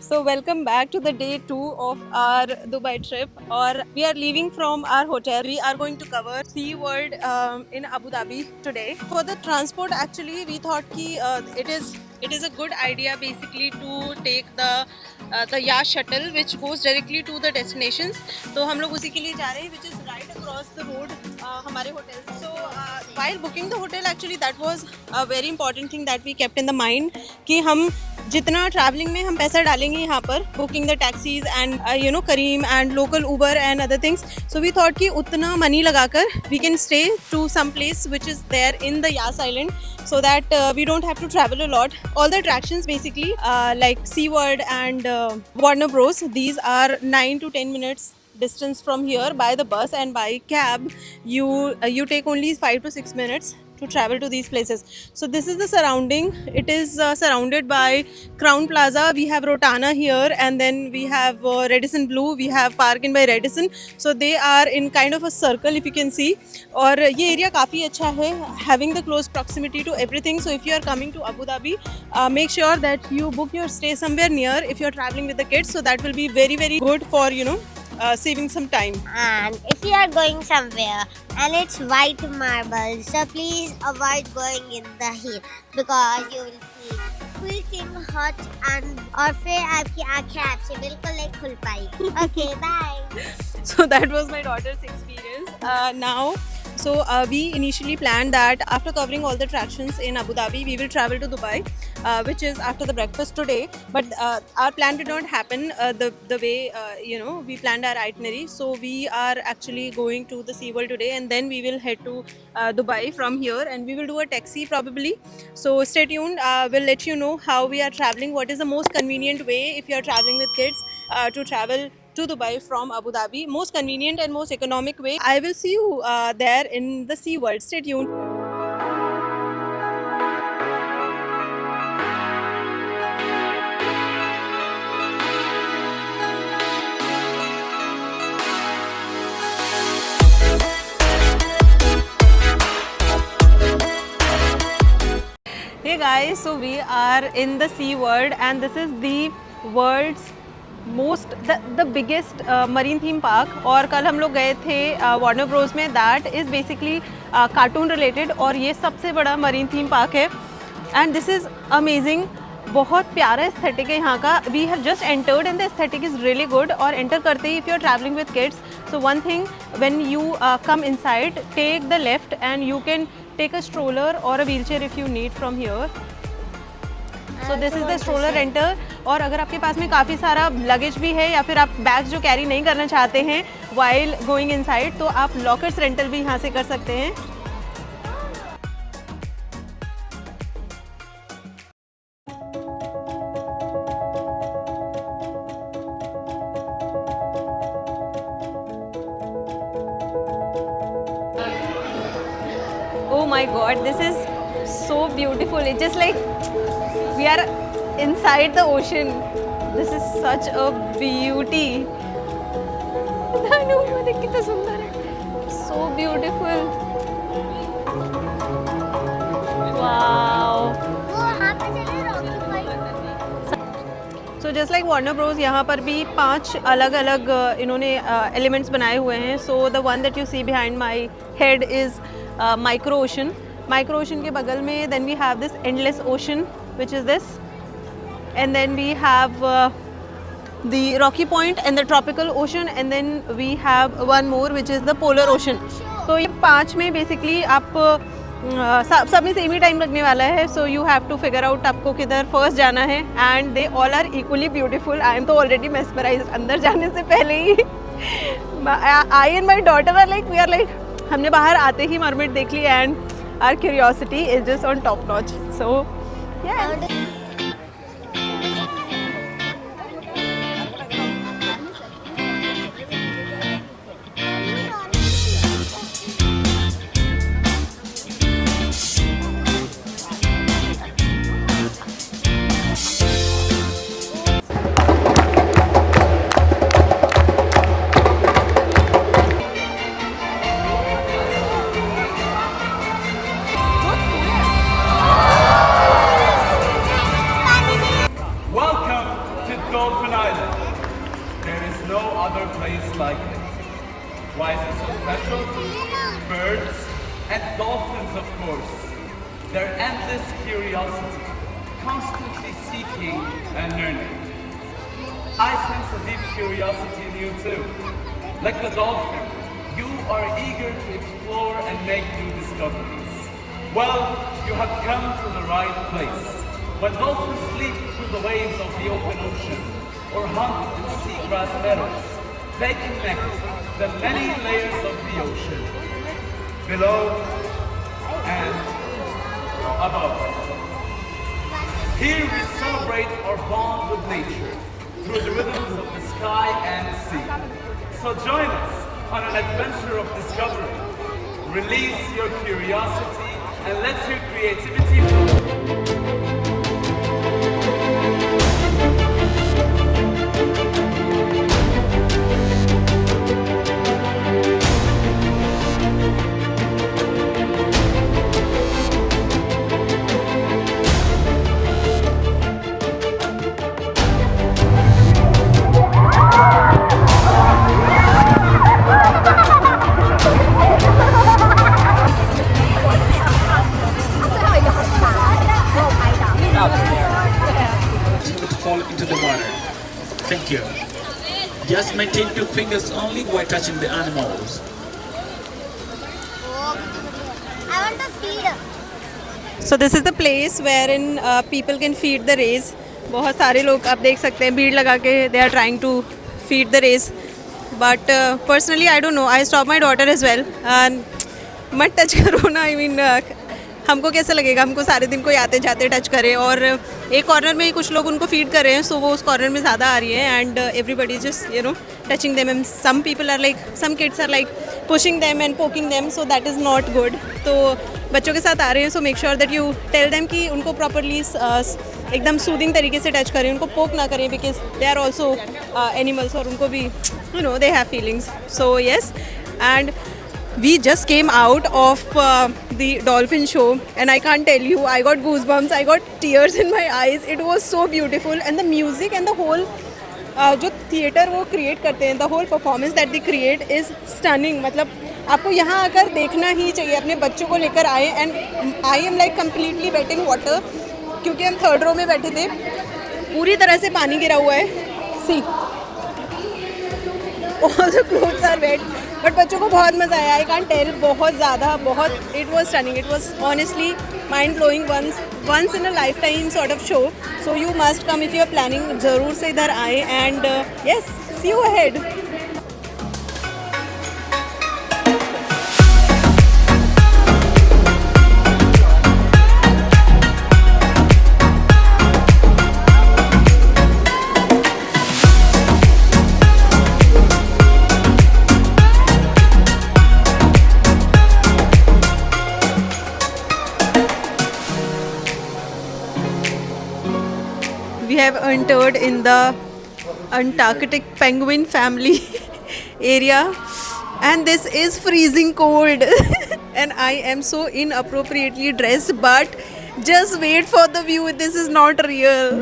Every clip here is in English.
So welcome back to the day 2 of our Dubai trip. Or we are leaving from our hotel. We are going to cover Sea World in Abu Dhabi today. For the transport, actually, we thought ki it is a good idea basically to take the Yas shuttle which goes directly to the destinations. तो हम लोग उसी के लिए जा रहे हैं, which is right across the road हमारे hotel से. So while booking the hotel, actually that was a very important thing that we kept in the mind कि हम जितना ट्रैवलिंग में हम पैसा डालेंगे यहाँ पर booking the taxis and Careem and local Uber and other things, so we thought कि उतना मनी लगाकर we can stay to some place which is there in the Yas island so that we don't have to travel a lot. All the attractions basically like SeaWorld and Warner Bros, these are 9 to 10 minutes distance from here by the bus, and by cab you take only 5 to 6 minutes to travel to these places. So this is the surrounding. It is surrounded by Crown Plaza. We have Rotana here, and then we have Radisson Blu. We have Park Inn by Radisson. So they are in kind of a circle, if you can see. और ये area काफ़ी अच्छा है, having the close proximity to everything. So if you are coming to Abu Dhabi, make sure that you book your stay somewhere near if you are traveling with the kids. So that will be very very good for saving some time. And if you are going somewhere and it's white marble, so please avoid going in the heat because you will feel freaking hot and और फिर आपकी आँखें आपसे बिल्कुल नहीं खुल पाएगी. Okay, bye. So that was my daughter's experience. Now, so we initially planned that after covering all the attractions in Abu Dhabi, we will travel to Dubai, which is after the breakfast today. But our plan did not happen the way we planned our itinerary. So we are actually going to the SeaWorld today, and then we will head to Dubai from here, and we will do a taxi probably. So stay tuned. We'll let you know how we are traveling. What is the most convenient way if you are traveling with kids to travel to Dubai from Abu Dhabi, most convenient and most economic way. I will see you there in the SeaWorld. Stay tuned. Hey guys, so we are in the SeaWorld, and this is the world's the biggest marine theme park. और कल हम लोग गए थे Warner Bros में. That is basically cartoon related, और ये सबसे बड़ा मरीन थीम पार्क है. And this is amazing. बहुत प्यारा एस्थेटिक है यहाँ का. We have just entered and the aesthetic is really good. और एंटर करते ही if you are travelling with kids, so one thing, when you come inside, take the left and you can take a stroller और a wheelchair if you need from here. So this is the stroller रेंटर. और अगर आपके पास में काफ़ी सारा luggage भी है, या फिर आप बैग्स जो कैरी नहीं करना चाहते हैं वाइल गोइंग इनसाइड, तो आप लॉकर्स रेंटल भी यहाँ से कर सकते हैं. Oh my God, this is so beautiful. It's just like we are inside the ocean. This is such a beauty. कितना सुंदर है. So beautiful. Wow. So just like Warner Bros, यहाँ पर भी 5 अलग अलग इन्होंने एलिमेंट्स बनाए हुए हैं. So the one that you see behind my head is micro ocean. Micro ocean के बगल में then we have this endless ocean, which is this, and then we have the Rocky Point and the tropical ocean, and then we have one more which is the polar ocean. तो ये 5 में basically आप सब में same ही time लगने वाला है. So you have to figure out आपको किधर फर्स्ट जाना है. And they all are equally beautiful. I am तो ऑलरेडी मेस्मराइज अंदर जाने से पहले ही. I and my daughter are like, we are like, हमने बाहर आते ही मरमेड देख ली, and our curiosity is just on top notch. So yes. Dolphin Island. There is no other place like it. Why is it so special? Birds and dolphins, of course. Their endless curiosity, constantly seeking and learning. I sense a deep curiosity in you too. Like the dolphin, you are eager to explore and make new discoveries. Well, you have come to the right place. When dolphins sleep through the waves of the open ocean or hunt in seagrass meadows, they connect the many layers of the ocean, below and above. Here we celebrate our bond with nature through the rhythms of the sky and sea. So join us on an adventure of discovery. Release your curiosity and let your creativity flow. Fall into the water. Thank you. Just maintain 2 fingers only while touching the animals. I want to feed. So this is the place wherein people can feed the rays. बहुत सारे लोग आप देख सकते हैं भीड़ लगा के they are trying to feed the rays. But personally I don't know. I stopped my daughter as well. And मत टच करो ना. I mean हमको कैसे लगेगा, हमको सारे दिन कोई आते जाते टच करे. और एक कॉर्नर में ही कुछ लोग उनको फीड कर रहे हैं, सो वो उस कॉर्नर में ज़्यादा आ रही है. And everybody just you know touching them and some people are like some kids are like pushing them and poking them, so that is not good. तो बच्चों के साथ आ रहे हैं, so make sure that you tell them कि उनको properly एकदम सूदिंग तरीके से टच करें, उनको पोक ना करें, because they are also animals और उनको भी you know they have feelings. So yes, and we just came out of the dolphin show and I can't tell you, I got goosebumps, I got tears in my eyes. It was so beautiful and the music and the whole जो theatre वो create करते हैं, the whole performance that they create is stunning. मतलब आपको यहाँ आकर देखना ही चाहिए. अपने बच्चों को लेकर आए and I am like completely wet in water क्योंकि हम 3rd row में बैठे थे. पूरी तरह से पानी गिरा हुआ है. See, all the clothes are wet. But बच्चों को बहुत मज़ा आया. आई कांट टेल, बहुत ज़्यादा, बहुत. It was stunning. It was honestly mind blowing. Once in a life time sort of show. So you must come if you are planning. ज़रूर से इधर आए. And yes, see you ahead. We have entered in the Antarctic penguin family area and this is freezing cold and I am so inappropriately dressed, but just wait for the view. This is not real.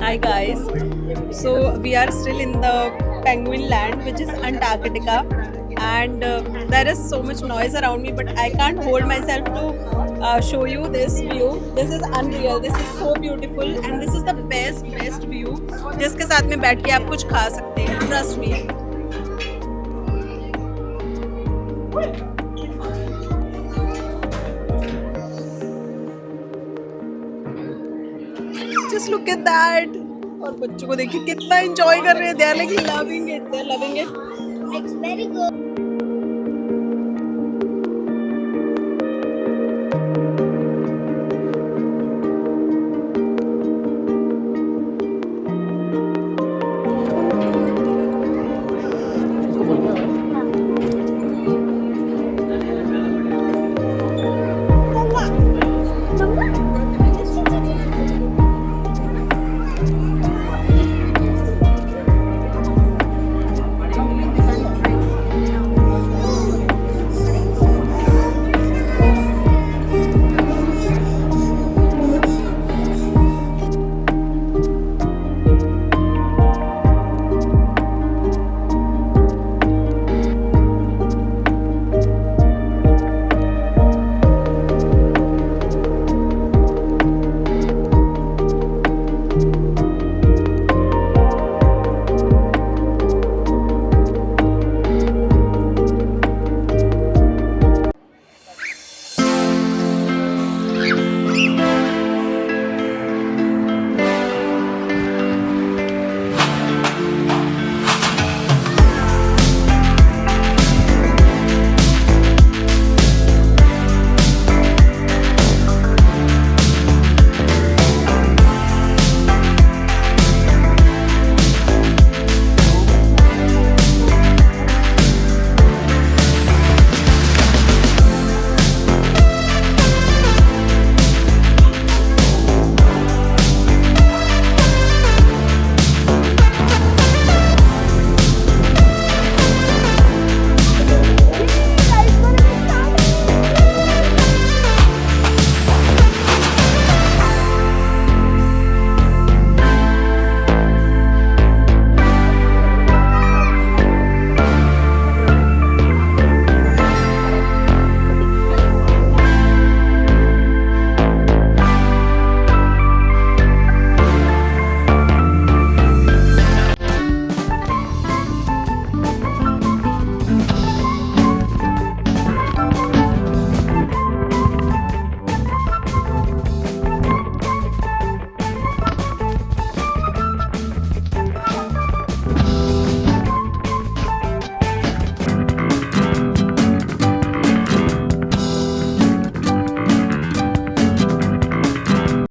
Hi guys, so we are still in the penguin land, which is Antarctica, and there is so much noise around me, but I can't hold myself to show you this view. This is unreal. This is so beautiful and this is the best view जिसके साथ में बैठ के आप कुछ खा सकते हैं. Trust me. Just look at that. और बच्चों को देखिए कितना एंजॉय कर रहे हैं. They are like loving it. They are loving it. It's very good.